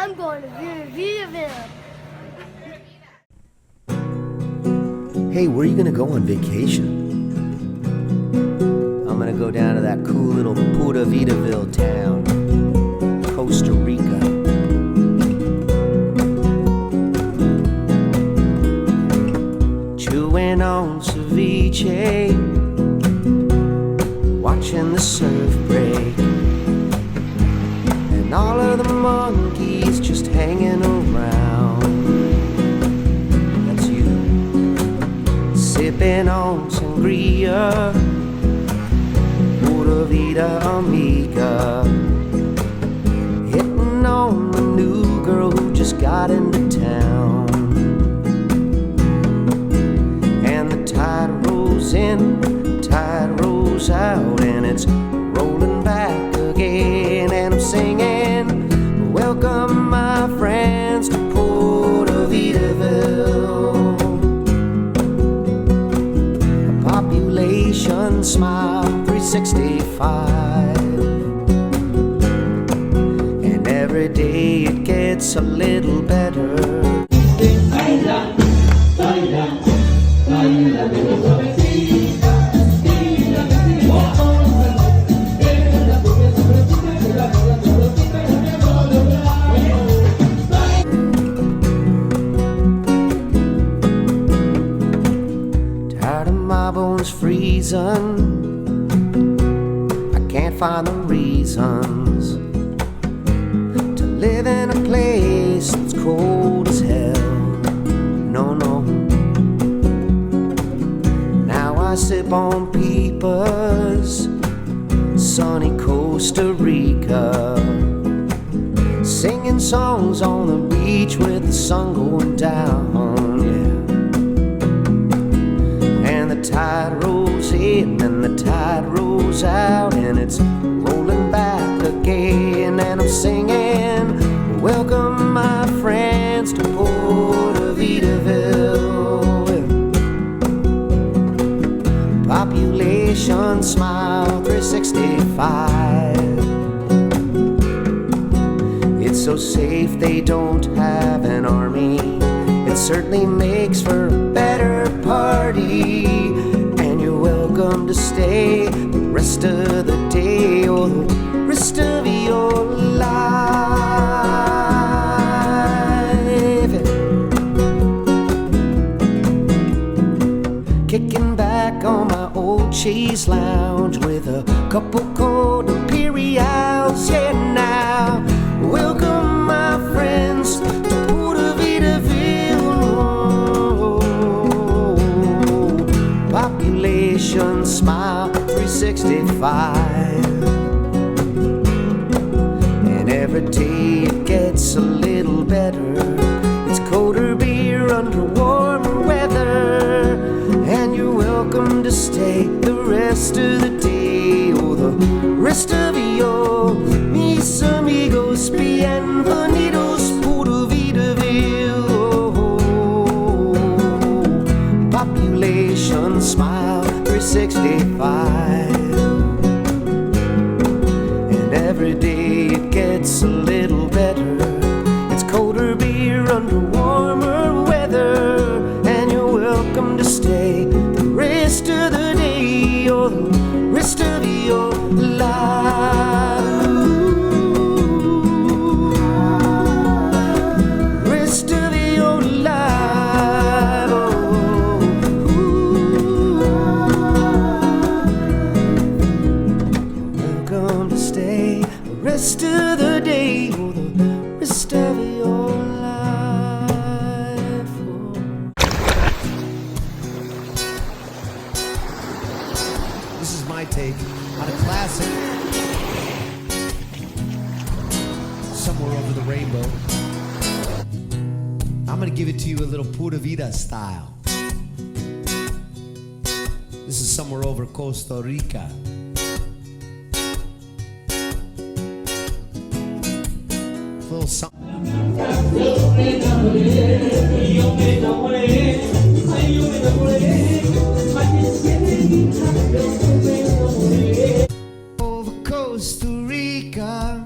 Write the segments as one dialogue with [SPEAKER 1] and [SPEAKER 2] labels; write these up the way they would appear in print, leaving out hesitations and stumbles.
[SPEAKER 1] I'm going to Vitaville.
[SPEAKER 2] Hey, where are you gonna go on vacation? I'm gonna go down to that cool little Puerto Vitaville town, Costa Rica. Chewing on ceviche, watching the surf break, and all of the monkeys just hanging around. That's you, sipping on sangria, pura vida amiga, hitting on the new girl who just got into town. And the tide rolls in, tide rolls out, and it's rolling back again. And I'm singing, welcome my friends to Puerto Vitaville. A population smile 365, and every day it gets a little better. Tired of my bones freezing, I can't find the reasons to live in a place that's cold as hell. No, no. Now I sip on peepers, sunny Costa Rica, singing songs on the beach with the sun going down, yeah. And the tide rolls in and the tide rolls out, and it's rolling back again. And I'm singing, welcome my friends to Puerto Vitaville. Population smile 365. It's so safe they don't have an army. It certainly makes for a better party. And you're welcome to stay the rest of the day or the rest of your life. Kicking back on my old cheese lounge with a couple cold imperials, yeah. Now welcome my friends to Puerto Vitaville. Population smile 365, and every day it gets a little better. It's colder beer under warmer weather, and you're welcome to stay the rest of the day or the rest of your mis amigos. Bienvenidos Puerto Vitaville. Population smile 365, and every day it gets a little better. It's colder beer under warmer weather, and you're welcome to stay the rest of the day or the rest of your life. Rest of your life. Welcome to stay the rest of the day or the rest of your life.
[SPEAKER 3] This is my take on a classic, Somewhere Over the Rainbow. I'm gonna give it to you a little Pura Vida style. This is Somewhere Over Costa Rica. A little something. Over Costa Rica,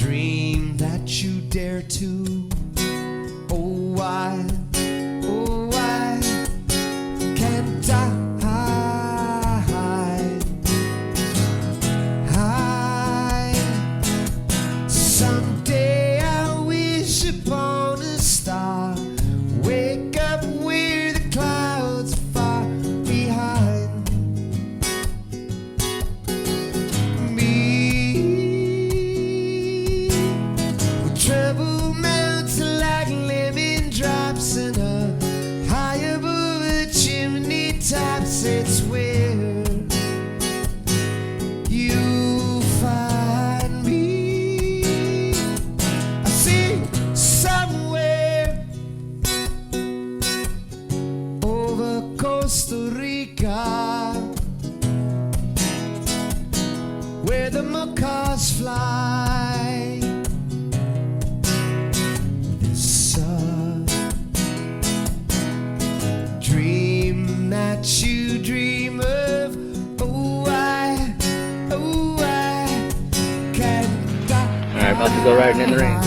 [SPEAKER 3] dream that you dare to. Oh, why can't I? Someday I wish upon a star, wake up where the clouds are far behind me. Where trouble mounts like lemon drops, and high above the chimney tops, it's where you find me. I see somewhere over Costa Rica, where the macaws fly. This dream that you dream of. Oh, I can't die.
[SPEAKER 4] Alright, about to go riding in the rain.